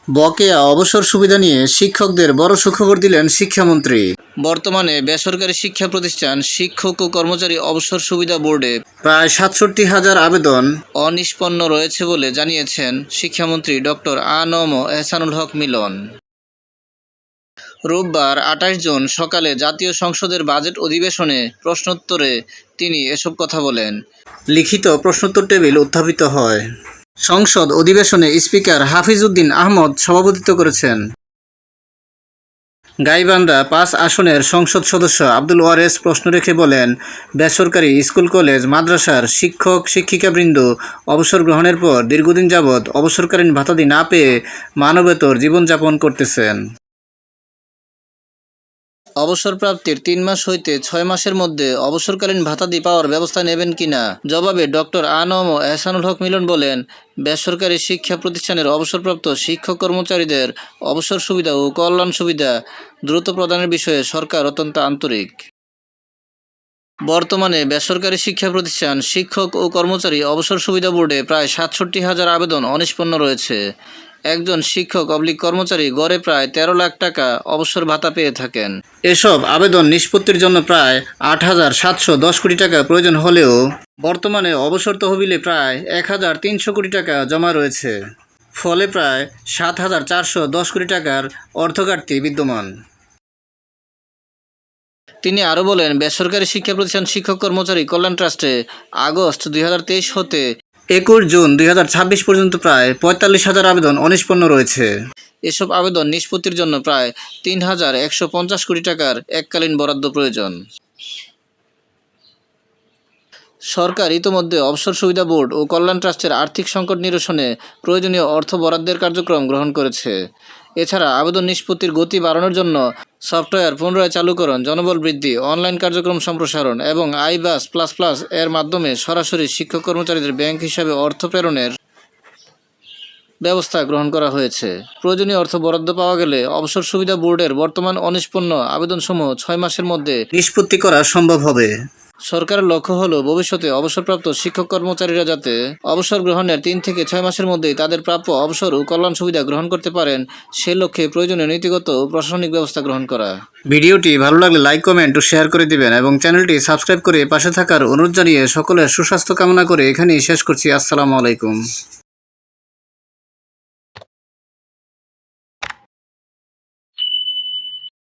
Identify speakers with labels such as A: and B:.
A: বকেয়া অবসর সুবিধা নিয়ে শিক্ষকদের বড় সুখবর দিলেন শিক্ষামন্ত্রী। বর্তমানে বেসরকারি শিক্ষা প্রতিষ্ঠান শিক্ষক ও কর্মচারী অবসর সুবিধা বোর্ডে প্রায় ৬৭,০০০ আবেদন অনিষ্পন্ন রয়েছে বলে জানিয়েছেন শিক্ষামন্ত্রী ডক্টর আ.ন.ম এহসানুল হক মিলন। রোববার ২৮ জুন সকালে জাতীয় সংসদের বাজেট অধিবেশনে প্রশ্নোত্তরে তিনি এসব কথা বলেন। লিখিত প্রশ্নোত্তর টেবিল উত্থাপিত হয়। সংসদ অধিবেশনে স্পিকার হাফিজ উদ্দিন আহমদ সভাপতিত্ব করেছেন। গাইবান্ধা ৫ আসনের সংসদ সদস্য আব্দুল ওয়ারেস প্রশ্ন রেখে বলেন, বেসরকারি স্কুল কলেজ মাদ্রাসার শিক্ষক শিক্ষিকাবৃন্দ অবসর গ্রহণের পর দীর্ঘদিন যাবৎ অবসরকালীন ভাতাদি না পেয়ে মানবেতর জীবনযাপন করতেছেন। অবসরপ্রাপ্তির ৩ মাস হইতে ৬ মাসের মধ্যে অবসরকালীন ভাতাদি পাওয়ার ব্যবস্থা নেবেন কিনা জবাবে ডক্টর আ.ন.ম এহসানুল হক মিলন বলেন, বেসরকারি শিক্ষা প্রতিষ্ঠানের অবসরপ্রাপ্ত শিক্ষক কর্মচারীদের অবসর সুবিধা ও কল্যাণ সুবিধা দ্রুত প্রদানের বিষয়ে সরকার অত্যন্ত আন্তরিক। বর্তমানে বেসরকারি শিক্ষা প্রতিষ্ঠান শিক্ষক ও কর্মচারী অবসর সুবিধা বোর্ডে প্রায় ৬৭,০০০ আবেদন অনিষ্পন্ন রয়েছে। একজন শিক্ষক কর্মচারী গড়ে প্রায় ১৩ লাখ টাকা অবসর ভাতা পেয়ে থাকেন। এসব আবেদন নিষ্পত্তির জন্য প্রায় ৮,৭১০ কোটি টাকা প্রয়োজন হলেও বর্তমানে অবসর তহবিলে প্রায় ১,৩০০ কোটি টাকা জমা রয়েছে। ফলে প্রায় ৭,৪১০ কোটি টাকার অর্থঘাটতি বিদ্যমান। তিনি আরও বলেন, বেসরকারি শিক্ষা প্রতিষ্ঠান শিক্ষক কর্মচারী কল্যাণ ট্রাস্টে আগস্ট ২০২৩ হতে ২১ জুন ২০২৬ পর্যন্ত প্রায় ৪৫,০০০ আবেদন অনিষ্পন্ন রয়েছে। এসব আবেদন নিষ্পত্তির জন্য প্রায় ৩,১৫০ কোটি টাকার এককালীন বরাদ্দ প্রয়োজন। সরকার ইতোমধ্যে অবসর সুবিধা বোর্ড ও কল্যাণ ট্রাস্টের আর্থিক সংকট নিরসনে প্রয়োজনীয় অর্থ বরাদ্দের কার্যক্রম গ্রহণ করেছে। এছাড়া আবেদন নিষ্পত্তির গতি বাড়ানোর জন্য সফটওয়্যার পুনরায় চালুকরণ, জনবল বৃদ্ধি, অনলাইন কার্যক্রম সম্প্রসারণ এবং আইবাস প্লাস প্লাস এর মাধ্যমে সরাসরি শিক্ষক কর্মচারীদের ব্যাংক হিসাবে অর্থ প্রেরণের ব্যবস্থা গ্রহণ করা হয়েছে। প্রয়োজনীয় অর্থ বরাদ্দ পাওয়া গেলে অবসর সুবিধা বোর্ডের বর্তমান অনিষ্পন্ন আবেদনসমূহ ৬ মাসের মধ্যে নিষ্পত্তি করা সম্ভব হবে। সরকারের লক্ষ্য হলো ভবিষ্যতে অবসরপ্রাপ্ত শিক্ষক কর্মচারীরা যাতে অবসর গ্রহণের ৩ থেকে ৬ মাসের মধ্যেই তাদের প্রাপ্য অবসর ও কল্যাণ সুবিধা গ্রহণ করতে পারেন, সে লক্ষ্যে প্রয়োজনীয় নীতিগত ও প্রশাসনিক ব্যবস্থা গ্রহণ করা। ভিডিওটি ভালো লাগলে লাইক, কমেন্ট ও শেয়ার করে দিবেন এবং চ্যানেলটি সাবস্ক্রাইব করে পাশে থাকার অনুরোধ জানিয়ে সকলের সুস্বাস্থ্য কামনা করে এখানেই শেষ করছি। আসসালামু আলাইকুম।